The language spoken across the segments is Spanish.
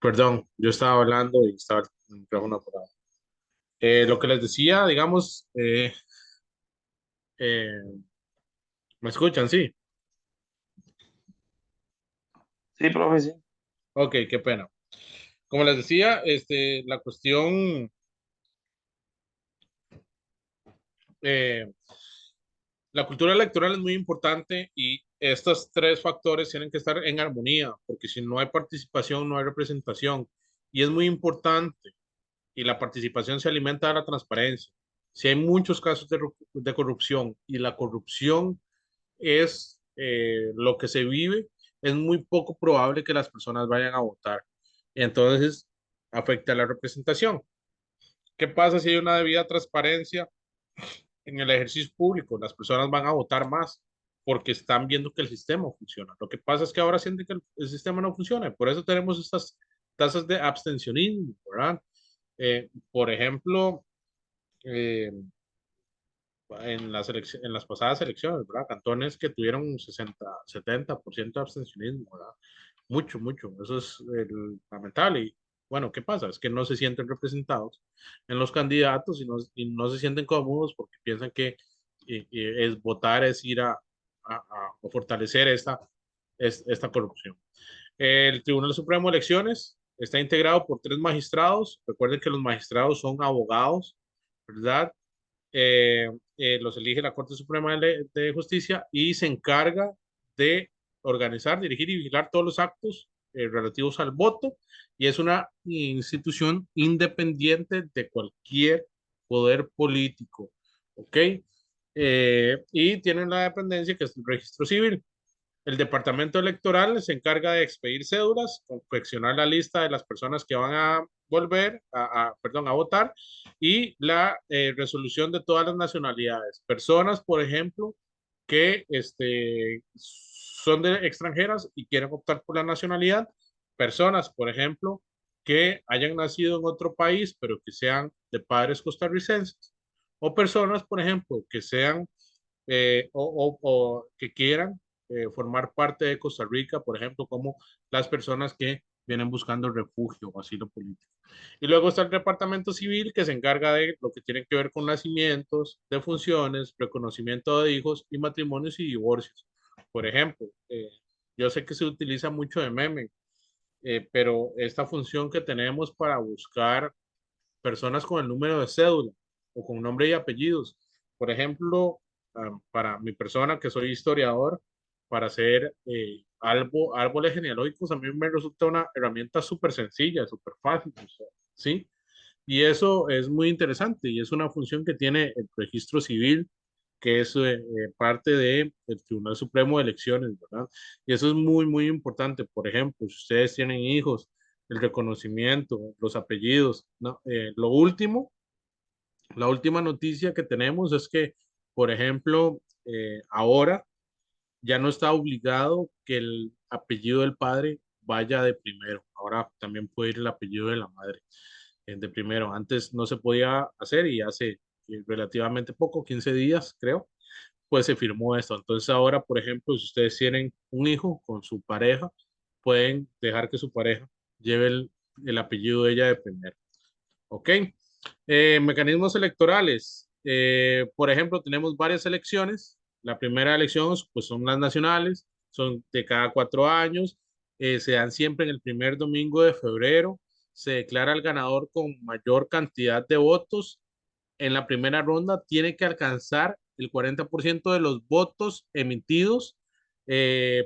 Perdón, yo estaba hablando y estaba el micrófono apagado. Lo que les decía, digamos, eh, ¿me escuchan? Sí. Sí, profe, sí. Ok, qué pena. Como les decía, la cuestión, eh, la cultura electoral es muy importante y estos tres factores tienen que estar en armonía, porque si no hay participación, no hay representación. Y es muy importante, y la participación se alimenta de la transparencia. Si hay muchos casos de corrupción y la corrupción es lo que se vive, es muy poco probable que las personas vayan a votar. Entonces, afecta la representación. ¿Qué pasa si hay una debida transparencia en el ejercicio público? Las personas van a votar más porque están viendo que el sistema funciona. Lo que pasa es que ahora sienten que el sistema no funciona. Por eso tenemos estas tasas de abstencionismo, ¿verdad? Por ejemplo, eh, en las pasadas elecciones, ¿verdad? Cantones que tuvieron un 60, 70% de abstencionismo, ¿verdad? Mucho, mucho. Eso es lamentable. Y bueno, ¿qué pasa? Es que no se sienten representados en los candidatos y no se sienten cómodos porque piensan que es votar, es ir a fortalecer esta corrupción. El Tribunal Supremo de Elecciones está integrado por tres magistrados. Recuerden que los magistrados son abogados, ¿verdad? eh, los elige la Corte Suprema de Justicia y se encarga de organizar, dirigir y vigilar todos los actos relativos al voto y es una institución independiente de cualquier poder político, ¿ok? Y tienen la dependencia que es el registro civil. El departamento electoral se encarga de expedir cédulas, confeccionar la lista de las personas que van a volver perdón, a votar y la resolución de todas las nacionalidades. Personas, por ejemplo, que son de extranjeras y quieren optar por la nacionalidad. Personas, por ejemplo, que hayan nacido en otro país, pero que sean de padres costarricenses. O personas, por ejemplo, que sean o que quieran formar parte de Costa Rica, por ejemplo, como las personas que vienen buscando refugio o asilo político. Y luego está el departamento civil que se encarga de lo que tiene que ver con nacimientos, defunciones, reconocimiento de hijos y matrimonios y divorcios. Por ejemplo, yo sé que se utiliza mucho de meme, pero esta función que tenemos para buscar personas con el número de cédula o con nombre y apellidos. Por ejemplo, para mi persona, que soy historiador, para hacer árboles genealógicos, a mí me resulta una herramienta súper sencilla, súper fácil, o sea, ¿sí? Y eso es muy interesante y es una función que tiene el registro civil, que es parte del Tribunal Supremo de Elecciones, ¿verdad? Y eso es muy, muy importante. Por ejemplo, si ustedes tienen hijos, el reconocimiento, los apellidos, ¿no? La última noticia que tenemos es que, por ejemplo, ahora ya no está obligado que el apellido del padre vaya de primero. Ahora también puede ir el apellido de la madre de primero. Antes no se podía hacer y hace relativamente poco, 15 días creo, pues se firmó esto. Entonces ahora, por ejemplo, si ustedes tienen un hijo con su pareja, pueden dejar que su pareja lleve el apellido de ella de primero. ¿Ok? Mecanismos electorales. Por ejemplo, tenemos varias elecciones. La primera elección pues, son las nacionales, son de cada 4 años, se dan siempre en el primer domingo de febrero. Se declara el ganador con mayor cantidad de votos. En la primera ronda tiene que alcanzar el 40% de los votos emitidos,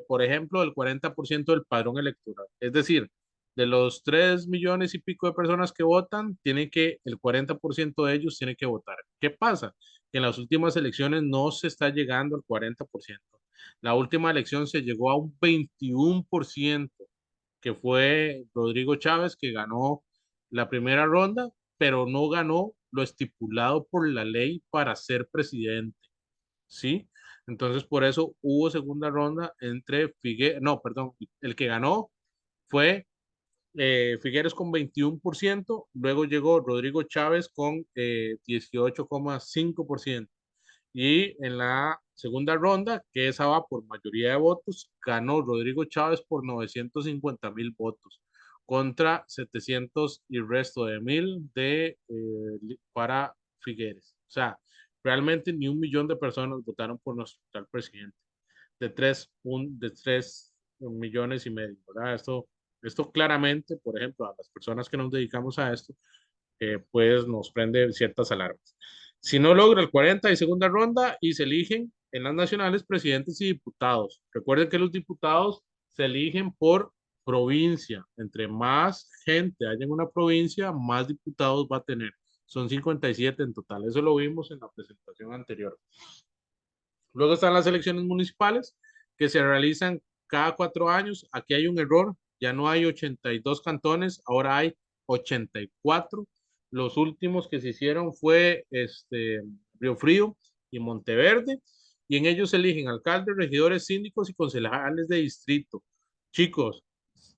por ejemplo, el 40% del padrón electoral. Es decir, de los 3 millones y pico de personas que votan, el 40% de ellos tiene que votar. ¿Qué pasa? Que en las últimas elecciones no se está llegando al 40%. La última elección se llegó a un 21%, que fue Rodrigo Chávez, que ganó la primera ronda, pero no ganó lo estipulado por la ley para ser presidente, ¿sí? Entonces, por eso hubo segunda ronda entre Figueres, no, perdón, el que ganó fue Figueres con 21%, luego llegó Rodrigo Chávez con 18,5%. Y en la segunda ronda, que esa va por mayoría de votos, ganó Rodrigo Chávez por 950,000 votos. contra 700 y resto de mil para Figueres. O sea, realmente ni 1 millón de personas votaron por nuestro actual presidente, de 3,5 millones, ¿verdad? Esto claramente, por ejemplo, a las personas que nos dedicamos a esto, pues nos prende ciertas alarmas. Si no logra el 40 y segunda ronda y se eligen en las nacionales presidentes y diputados. Recuerden que los diputados se eligen por provincia. Entre más gente haya en una provincia, más diputados va a tener. Son 57 en total. Eso lo vimos en la presentación anterior. Luego están las elecciones municipales que se realizan cada 4 años. Aquí hay un error. Ya no hay 82 cantones, ahora hay 84. Los últimos que se hicieron fue Río Frío y Monteverde. Y en ellos se eligen alcaldes, regidores, síndicos y concejales de distrito. Chicos,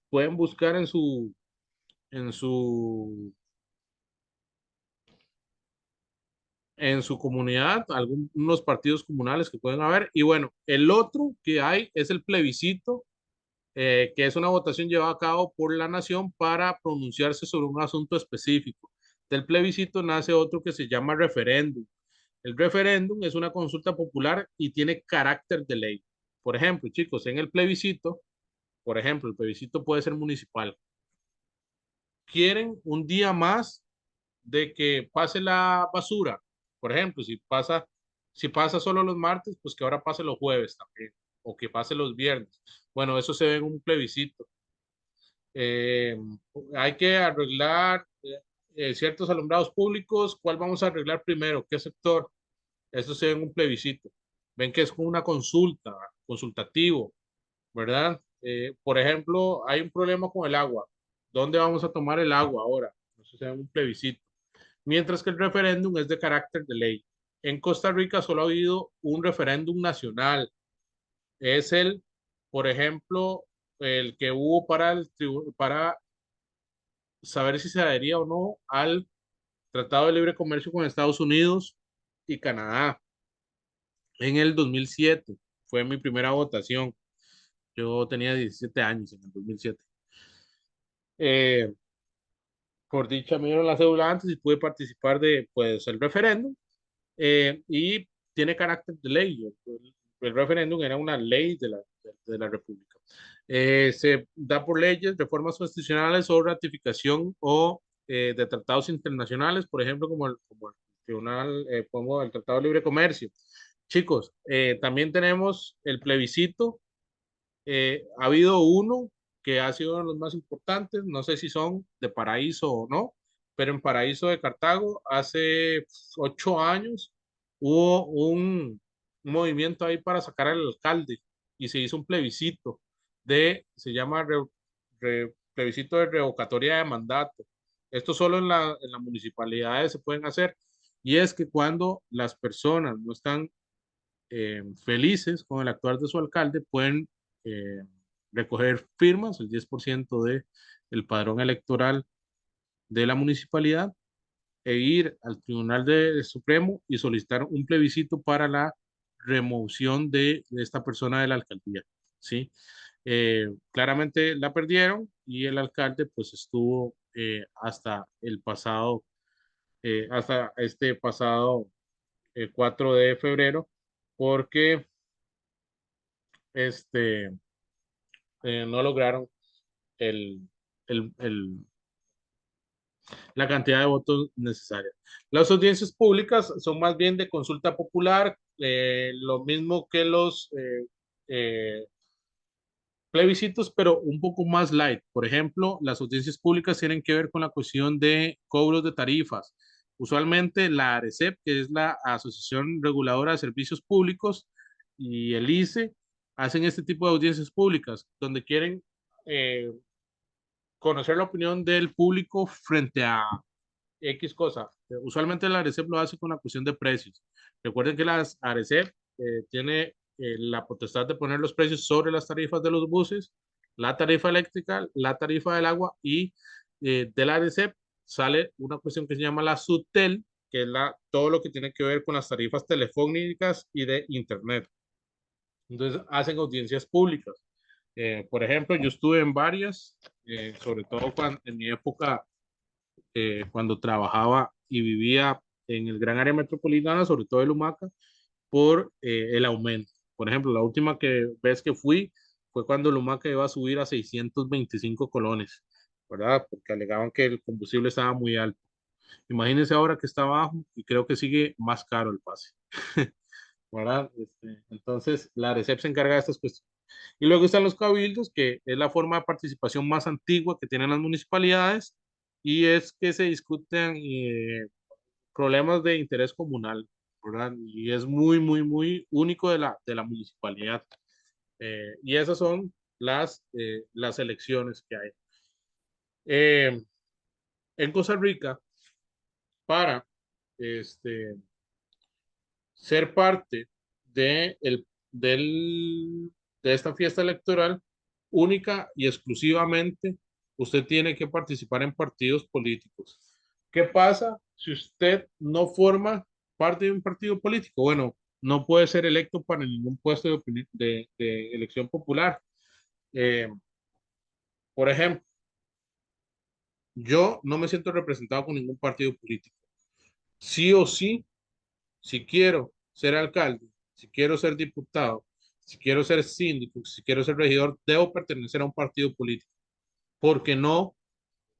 pueden buscar en su en su comunidad, algunos partidos comunales que pueden haber. Y bueno, el otro que hay es el plebiscito, que es una votación llevada a cabo por la nación para pronunciarse sobre un asunto específico. Del plebiscito nace otro que se llama referéndum. El referéndum es una consulta popular y tiene carácter de ley. Por ejemplo, chicos, en el plebiscito, por ejemplo, el plebiscito puede ser municipal. Quieren un día más de que pase la basura. Por ejemplo, si pasa solo los martes, pues que ahora pase los jueves también, o que pase los viernes. Bueno, eso se ve en un plebiscito. Eh, Hay que arreglar ciertos alumbrados públicos. ¿Cuál vamos a arreglar primero? ¿Qué sector? Eso se ve en un plebiscito. Ven que es como una consulta, consultativo, ¿verdad? Por ejemplo, hay un problema con el agua. ¿Dónde vamos a tomar el agua ahora? Eso se ve en un plebiscito, mientras que el referéndum es de carácter de ley. En Costa Rica solo ha habido un referéndum nacional. Es por ejemplo, el que hubo para saber si se adhería o no al Tratado de Libre Comercio con Estados Unidos y Canadá en el 2007. Fue mi primera votación. Yo tenía 17 años en el 2007. Eh, por dicha, me dieron la cédula antes y pude participar de, pues, el referéndum. Y tiene carácter de ley. El referéndum era una ley de la República. Se da por leyes, reformas constitucionales o ratificación o de tratados internacionales, por ejemplo, como el Tribunal, como el Tratado de Libre Comercio. Chicos, también tenemos el plebiscito. Ha habido uno que ha sido uno de los más importantes, no sé si son de Paraíso o no, pero en Paraíso de Cartago hace 8 años hubo un movimiento ahí para sacar al alcalde y se hizo un plebiscito se llama plebiscito de revocatoria de mandato. Esto solo en las municipalidades se pueden hacer, y es que cuando las personas no están felices con el actuar de su alcalde, pueden eh, recoger firmas, el 10% del padrón electoral de la municipalidad, e ir al Tribunal Supremo y solicitar un plebiscito para la remoción de esta persona de la alcaldía, ¿sí? Claramente la perdieron y el alcalde pues estuvo hasta este pasado 4 de febrero, porque este, no lograron el, el, el- la cantidad de votos necesaria. Las audiencias públicas son más bien de consulta popular, lo mismo que los plebiscitos, pero un poco más light. Por ejemplo, las audiencias públicas tienen que ver con la cuestión de cobros de tarifas. Usualmente la ARECEP, que es la Asociación Reguladora de Servicios Públicos, y el ICE, hacen este tipo de audiencias públicas, donde quieren eh, conocer la opinión del público frente a X cosa. Usualmente la ARECEP lo hace con la cuestión de precios. Recuerden que la ARECEP tiene la potestad de poner los precios sobre las tarifas de los buses, la tarifa eléctrica, la tarifa del agua, y de la ARECEP sale una cuestión que se llama la SUTEL, que es todo lo que tiene que ver con las tarifas telefónicas y de Internet. Entonces hacen audiencias públicas. Por ejemplo, yo estuve en varias, sobre todo en mi época, cuando trabajaba y vivía en el gran área metropolitana, sobre todo el Humaca, por el aumento. Por ejemplo, la última vez que fui fue cuando el Humaca iba a subir a 625 colones, ¿verdad? Porque alegaban que el combustible estaba muy alto. Imagínense ahora que está bajo y creo que sigue más caro el pase, ¿verdad? Entonces, la ARECEP se encarga de estas cuestiones. Y luego están los cabildos, que es la forma de participación más antigua que tienen las municipalidades y es que se discuten problemas de interés comunal, ¿verdad? Y es muy, muy, muy único de la municipalidad. Y esas son las elecciones que hay. Eh, en Costa Rica, para este, ser parte de, de esta fiesta electoral, única y exclusivamente, usted tiene que participar en partidos políticos. ¿Qué pasa si usted no forma parte de un partido político? Bueno, no puede ser electo para ningún puesto de elección popular. Eh, por ejemplo, yo no me siento representado con ningún partido político. Sí o sí, si quiero ser alcalde, si quiero ser diputado, si quiero ser síndico, si quiero ser regidor, debo pertenecer a un partido político, porque no,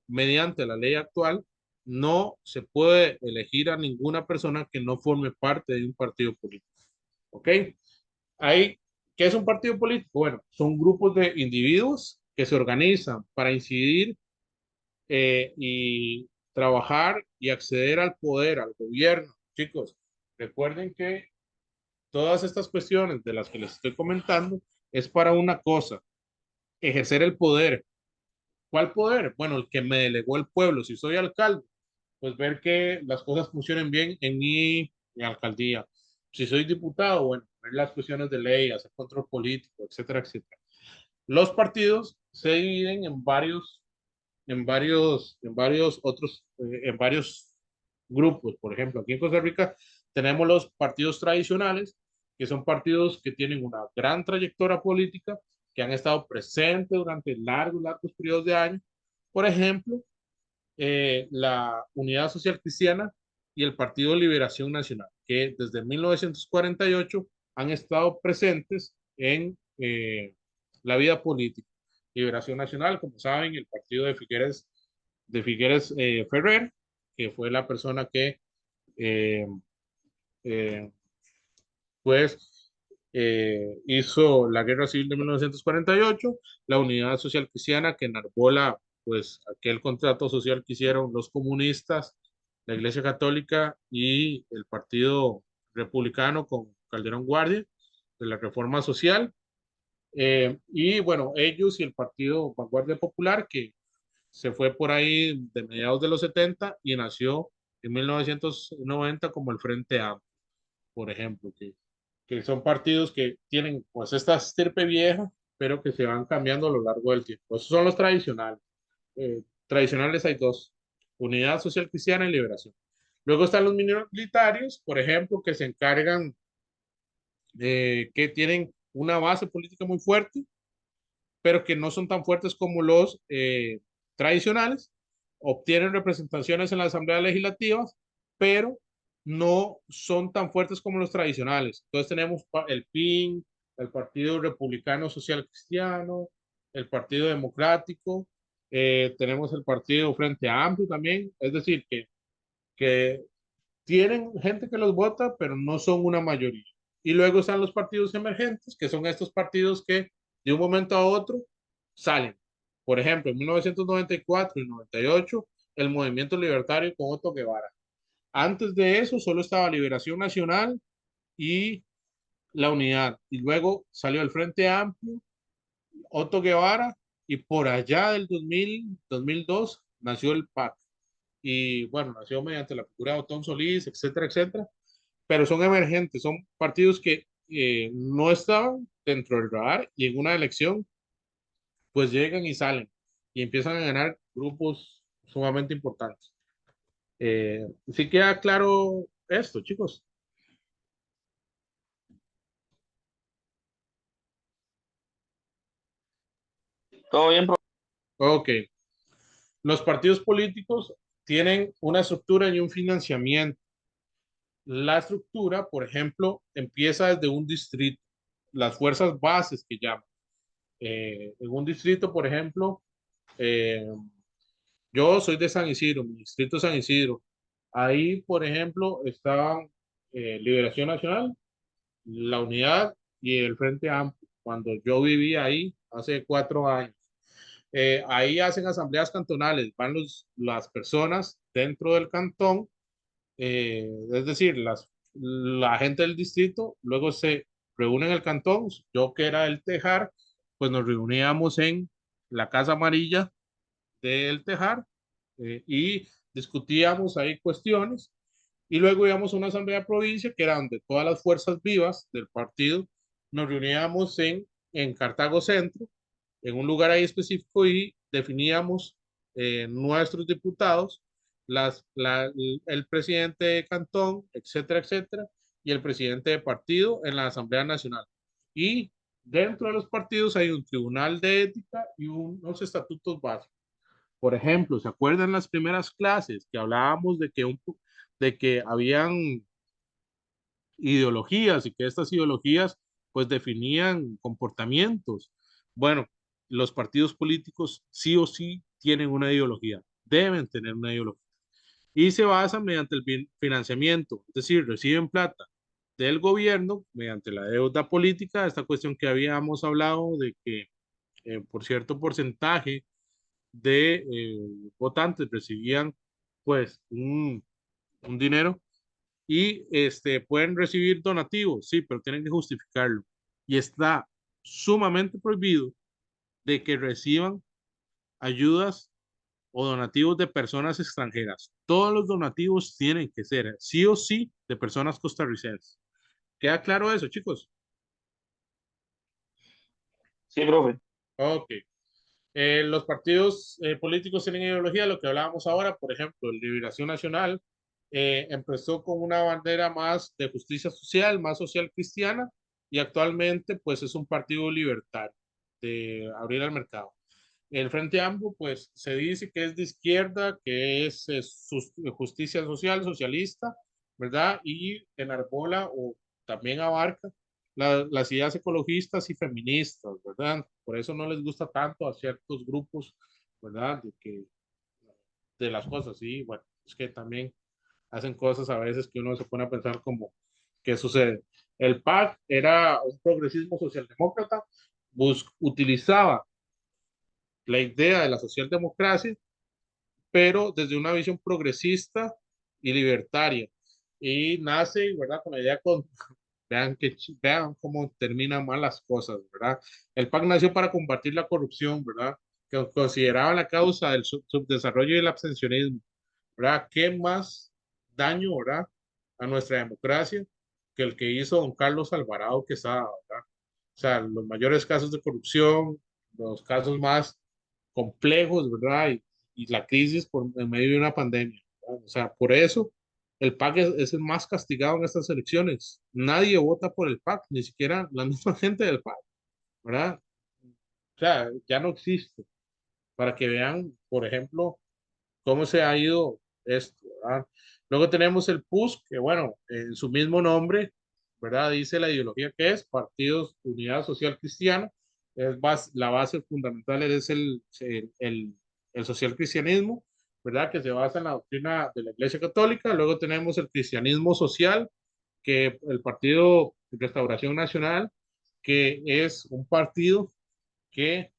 mediante la ley actual, no se puede elegir a ninguna persona que no forme parte de un partido político. ¿Ok? Ahí, ¿qué es un partido político? Bueno, son grupos de individuos que se organizan para incidir y trabajar y acceder al poder, al gobierno. Chicos, recuerden que todas estas cuestiones de las que les estoy comentando es para una cosa, ejercer el poder. ¿Cuál poder? Bueno, el que me delegó el pueblo. Si soy alcalde, pues ver que las cosas funcionen bien en mi alcaldía. Si soy diputado, bueno, ver las cuestiones de ley, hacer control político, etcétera, etcétera. Los partidos se dividen en varios grupos. Por ejemplo, aquí en Costa Rica tenemos los partidos tradicionales, que son partidos que tienen una gran trayectoria política, que han estado presentes durante largos periodos de años. Por ejemplo, la Unidad Social Cristiana y el Partido Liberación Nacional, que desde 1948 han estado presentes en la vida política. Liberación Nacional, como saben, el partido de Figueres Ferrer, que fue la persona que eh, eh, pues hizo la Guerra Civil de 1948, la Unidad Social Cristiana que enarbola pues aquel contrato social que hicieron los comunistas, la Iglesia Católica y el Partido Republicano con Calderón Guardia de la Reforma Social. Y bueno, ellos y el Partido Vanguardia Popular que se fue por ahí de mediados de los 70 y nació en 1990 como el Frente Amplio, por ejemplo, que son partidos que tienen pues esta estirpe vieja, pero que se van cambiando a lo largo del tiempo. Esos son los tradicionales. Tradicionales hay dos, Unidad Social Cristiana y Liberación. Luego están los minoritarios, por ejemplo, que se encargan, que tienen una base política muy fuerte, pero que no son tan fuertes como los tradicionales, obtienen representaciones en la Asamblea Legislativa, pero no son tan fuertes como los tradicionales. Entonces tenemos el PIN, el Partido Republicano Social Cristiano, el Partido Democrático, tenemos el Partido Frente Amplio también, es decir, que tienen gente que los vota, pero no son una mayoría. Y luego están los partidos emergentes, que son estos partidos que de un momento a otro salen. Por ejemplo, en 1994 y 98, el Movimiento Libertario con Otto Guevara. Antes de eso, solo estaba Liberación Nacional y la Unidad. Y luego salió el Frente Amplio, Otto Guevara, y por allá del 2000, 2002 nació el PAC. Y bueno, nació mediante la figura de Otón Solís, etcétera, etcétera, pero son emergentes, son partidos que no estaban dentro del radar y en una elección pues llegan y salen y empiezan a ganar grupos sumamente importantes. Sí queda claro esto, chicos. Todo bien, profe. Ok, los partidos políticos tienen una estructura y un financiamiento. La estructura, por ejemplo, empieza desde un distrito, las fuerzas bases que llaman. En un distrito, por ejemplo, eh, yo soy de San Isidro, mi distrito es San Isidro. Ahí, por ejemplo, estaban Liberación Nacional, la Unidad y el Frente Amplio. Cuando yo vivía ahí hace 4 años. Ahí hacen asambleas cantonales, van las personas dentro del cantón, es decir, la gente del distrito, luego se reúnen en el cantón, yo que era el Tejar, pues nos reuníamos en la Casa Amarilla del Tejar y discutíamos ahí cuestiones y luego íbamos a una asamblea de provincia que era donde todas las fuerzas vivas del partido nos reuníamos en Cartago Centro, en un lugar ahí específico y definíamos nuestros diputados, el presidente de cantón, etcétera, etcétera, y el presidente de partido en la Asamblea Nacional. Y dentro de los partidos hay un tribunal de ética y unos estatutos básicos. Por ejemplo, ¿se acuerdan las primeras clases que hablábamos de que habían ideologías y que estas ideologías pues definían comportamientos? Bueno, los partidos políticos sí o sí tienen una ideología, deben tener una ideología y se basan mediante el financiamiento, es decir, reciben plata del gobierno mediante la deuda política, esta cuestión que habíamos hablado de que por cierto porcentaje de votantes recibían pues un dinero y pueden recibir donativos, sí, pero tienen que justificarlo. Y está sumamente prohibido de que reciban ayudas o donativos de personas extranjeras. Todos los donativos tienen que ser sí o sí de personas costarricenses. ¿Queda claro eso, chicos? Sí, profe. Ok. Los partidos políticos tienen ideología, lo que hablábamos ahora, por ejemplo, el Liberación Nacional empezó con una bandera más de justicia social, más social cristiana, y actualmente pues es un partido libertario de abrir al mercado. El Frente Amplio pues se dice que es de izquierda, que es justicia social, socialista, ¿verdad? Y enarbola o también abarca las ideas ecologistas y feministas, ¿verdad? Por eso no les gusta tanto a ciertos grupos, ¿verdad? De las cosas, sí, bueno, es que también hacen cosas a veces que uno se pone a pensar como, ¿qué sucede? El PAC era un progresismo socialdemócrata, utilizaba la idea de la socialdemocracia, pero desde una visión progresista y libertaria. Y nace, ¿verdad? Con la idea vean cómo terminan mal las cosas, ¿verdad? El PAC nació para combatir la corrupción, ¿verdad? Que consideraba la causa del subdesarrollo y el abstencionismo, ¿verdad? ¿Qué más daño, ¿verdad? A nuestra democracia que el que hizo don Carlos Alvarado Quesada, ¿verdad? O sea, los mayores casos de corrupción, los casos más complejos, ¿verdad? Y la crisis en medio de una pandemia, ¿verdad? O sea, por eso el PAC es el más castigado en estas elecciones. Nadie vota por el PAC, ni siquiera la misma gente del PAC, ¿verdad? O sea, ya no existe. Para que vean, por ejemplo, cómo se ha ido esto, ¿verdad? Luego tenemos el PUS, que bueno, en su mismo nombre, ¿verdad? Dice la ideología que es Partidos Unidad Social Cristiana, la base fundamental es el social cristianismo, ¿verdad? Que se basa en la doctrina de la Iglesia Católica. Luego tenemos el cristianismo social, que el Partido Restauración Nacional, que es un partido que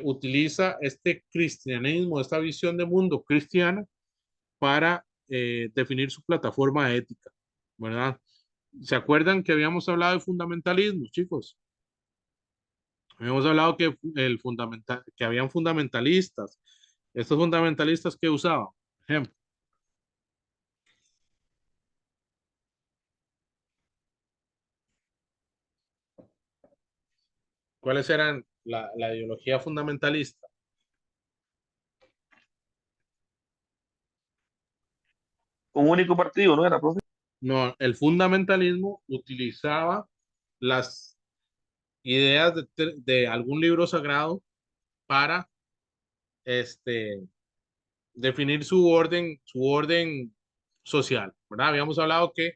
utiliza este cristianismo, esta visión de mundo cristiana para definir su plataforma ética, ¿verdad? ¿Se acuerdan que habíamos hablado de fundamentalismo, chicos? Habíamos hablado que habían fundamentalistas. Estos fundamentalistas que usaban, por ejemplo, ¿cuáles eran la ideología fundamentalista? Un único partido, ¿no era, profe? No, el fundamentalismo utilizaba las ideas de algún libro sagrado para este, definir su orden social, ¿verdad? Habíamos hablado que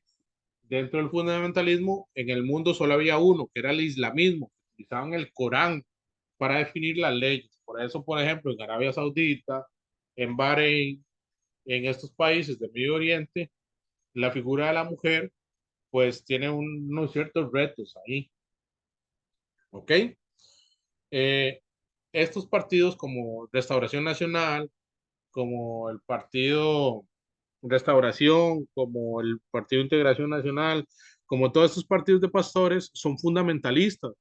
dentro del fundamentalismo en el mundo solo había uno, que era el islamismo. Utilizaban el Corán para definir las leyes. Por eso, por ejemplo, en Arabia Saudita, en Bahrein, en estos países del Medio Oriente, la figura de la mujer, pues tiene unos ciertos retos ahí, ¿ok? Eh, Estos partidos como Restauración Nacional, como el Partido Restauración, como el Partido Integración Nacional, como todos estos partidos de pastores, son fundamentalistas,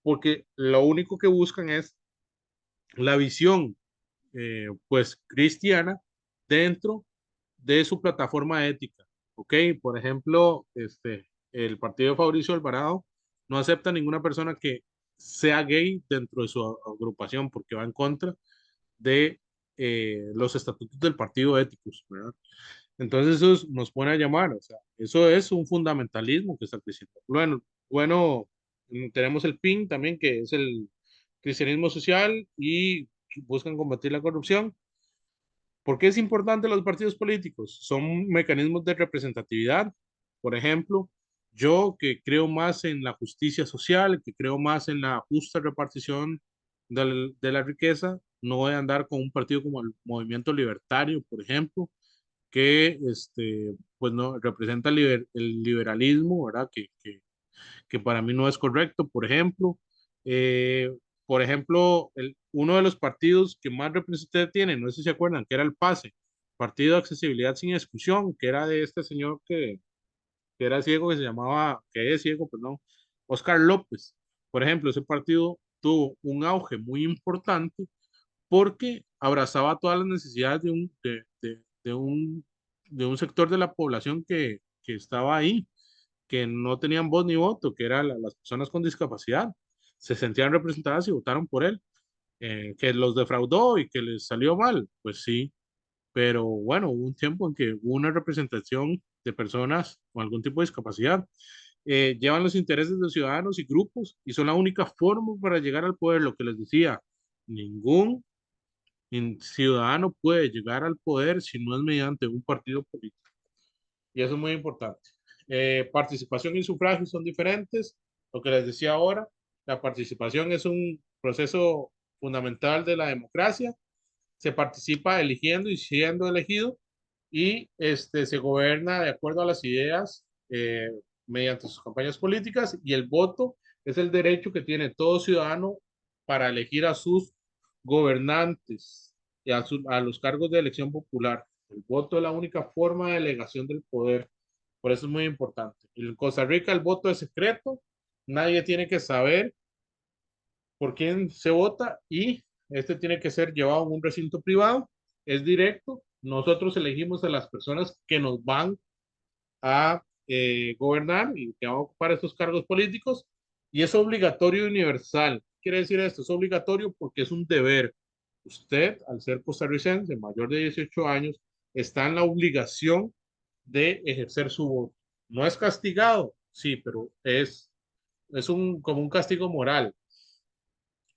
porque lo único que buscan es la visión, pues, cristiana dentro de su plataforma ética, ¿ok? Por ejemplo, el partido de Fabricio Alvarado no acepta ninguna persona que sea gay dentro de su agrupación porque va en contra de los estatutos del partido éticos, ¿verdad? Entonces eso nos pone a llamar, o sea, eso es un fundamentalismo que está creciendo. Bueno, tenemos el PIN también, que es el cristianismo social y buscan combatir la corrupción. ¿Por qué es importante los partidos políticos? Son mecanismos de representatividad. Por ejemplo, yo que creo más en la justicia social, que creo más en la justa repartición de la riqueza, no voy a andar con un partido como el Movimiento Libertario, por ejemplo, que pues no representa el liberalismo, ¿verdad? Que para mí no es correcto, por ejemplo. Eh, por ejemplo, uno de los partidos que más representación tiene, no sé si se acuerdan, que era el PASE, Partido de Accesibilidad Sin Exclusión, que era de este señor que era ciego, que se llamaba, que es ciego, perdón, Oscar López. Por ejemplo, ese partido tuvo un auge muy importante porque abrazaba todas las necesidades de un sector de la población que estaba ahí, que no tenían voz ni voto, que eran las personas con discapacidad. Se sentían representadas y votaron por él. Que los defraudó y que les salió mal, pues sí, pero bueno, hubo un tiempo en que hubo una representación de personas con algún tipo de discapacidad. Llevan los intereses de los ciudadanos y grupos y son la única forma para llegar al poder, lo que les decía, ningún ciudadano puede llegar al poder si no es mediante un partido político. Y eso es muy importante. Participación y sufragio son diferentes. Lo que les decía ahora, la participación es un proceso fundamental de la democracia. Se participa eligiendo y siendo elegido y se gobierna de acuerdo a las ideas mediante sus campañas políticas y el voto es el derecho que tiene todo ciudadano para elegir a sus gobernantes y a los cargos de elección popular. El voto es la única forma de delegación del poder, por eso es muy importante. En Costa Rica el voto es secreto, nadie tiene que saber por quién se vota y este tiene que ser llevado a un recinto privado, es directo, nosotros elegimos a las personas que nos van a gobernar y que van a ocupar estos cargos políticos y es obligatorio y universal. ¿Qué quiere decir esto? Es obligatorio porque es un deber. Usted, al ser costarricense mayor de 18 años, está en la obligación de ejercer su voto. No es castigado, sí, pero como un castigo moral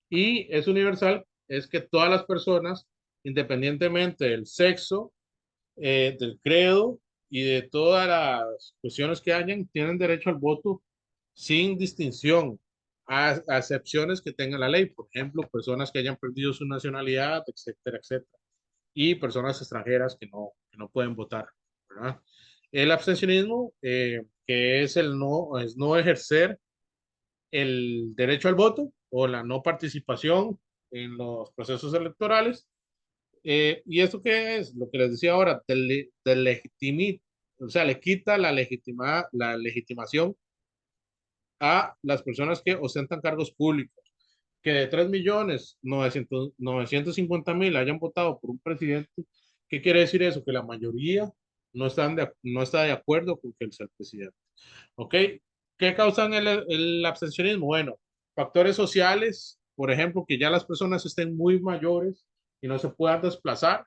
y es universal, es que todas las personas, independientemente del sexo, del credo y de todas las cuestiones que hayan, tienen derecho al voto sin distinción, a excepciones que tenga la ley, por ejemplo, personas que hayan perdido su nacionalidad, etcétera, etcétera, y personas extranjeras que no pueden votar, ¿verdad? El abstencionismo, que es es no ejercer el derecho al voto o la no participación en los procesos electorales. ¿Y esto qué es? Lo que les decía ahora, o sea, le quita la legitimación a las personas que ostentan cargos públicos. Que de 3.950.000 hayan votado por un presidente, ¿qué quiere decir eso? Que la mayoría no está de acuerdo con que él sea el presidente. ¿Ok? ¿Qué causan el abstencionismo? Bueno, factores sociales, por ejemplo, que ya las personas estén muy mayores y no se puedan desplazar,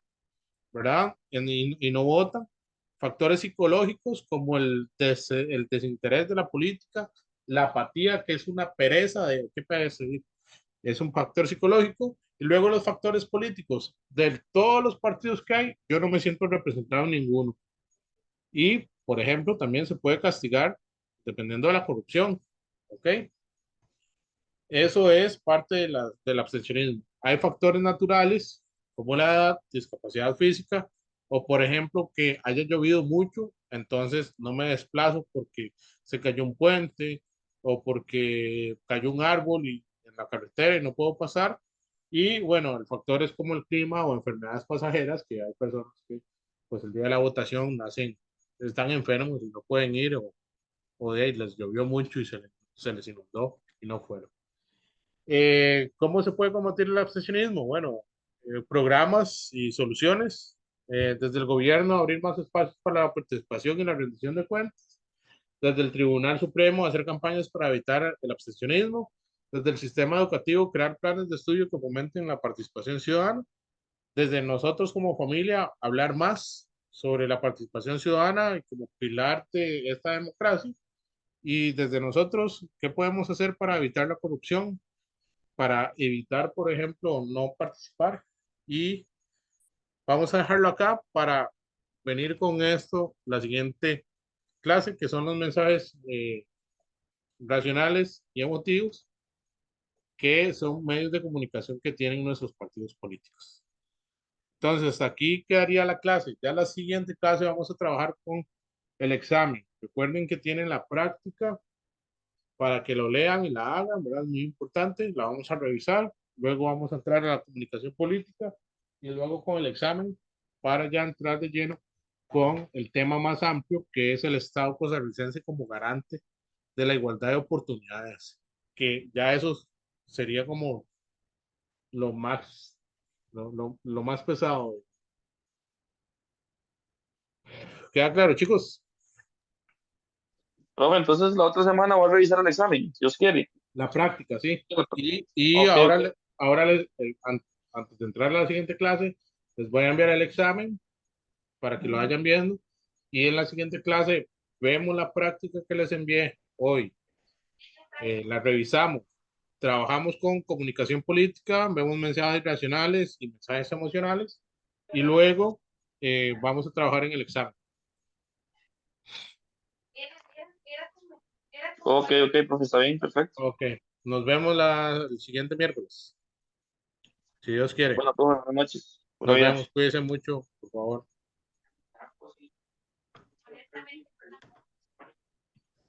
¿verdad? Y no votan. Factores psicológicos como el desinterés de la política, la apatía, que es una pereza de qué pereza, es un factor psicológico, Y luego los factores políticos. De todos los partidos que hay, yo no me siento representado en ninguno. Y, por ejemplo, también se puede castigar dependiendo de la corrupción. ¿Ok? Eso es parte de del abstencionismo. Hay factores naturales como la edad, discapacidad física o, por ejemplo, que haya llovido mucho, entonces no me desplazo porque se cayó un puente o porque cayó un árbol en la carretera y no puedo pasar. Y bueno, el factor es como el clima o enfermedades pasajeras, que hay personas que pues el día de la votación nacen, están enfermos y no pueden ir o de ahí les llovió mucho y se les inundó y no fueron. ¿Cómo se puede combatir el abstencionismo? Bueno, programas y soluciones. Desde el gobierno, abrir más espacios para la participación y la rendición de cuentas. Desde el Tribunal Supremo, hacer campañas para evitar el abstencionismo. Desde el sistema educativo, crear planes de estudio que fomenten la participación ciudadana. Desde nosotros como familia, hablar más sobre la participación ciudadana y como pilar de esta democracia. Y desde nosotros, ¿qué podemos hacer para evitar la corrupción? Para evitar, por ejemplo, no participar. Y vamos a dejarlo acá para venir con esto, la siguiente clase, que son los mensajes racionales y emotivos, que son medios de comunicación que tienen nuestros partidos políticos. Entonces, hasta aquí quedaría la clase. Ya la siguiente clase vamos a trabajar con el examen. Recuerden que tienen la práctica para que lo lean y la hagan, ¿verdad? Es muy importante, la vamos a revisar, luego vamos a entrar a la comunicación política y luego con el examen para ya entrar de lleno con el tema más amplio que es el Estado costarricense como garante de la igualdad de oportunidades, que ya eso sería como lo más, lo más pesado. ¿Queda claro, chicos? Profe, entonces la otra semana voy a revisar el examen, si Dios quiere. La práctica, sí. Y Ok, ahora, ok. ahora antes de entrar a la siguiente clase, les voy a enviar el examen para que lo vayan viendo. Y en la siguiente clase vemos la práctica que les envié hoy. La revisamos. Trabajamos con comunicación política, vemos mensajes racionales y mensajes emocionales. Y luego vamos a trabajar en el examen. Ok, ok, profe, está bien, perfecto. Ok. Nos vemos el siguiente miércoles, si Dios quiere. Bueno, profe, buenas noches. Pura Nos vida. vemos. Cuídense mucho, por favor.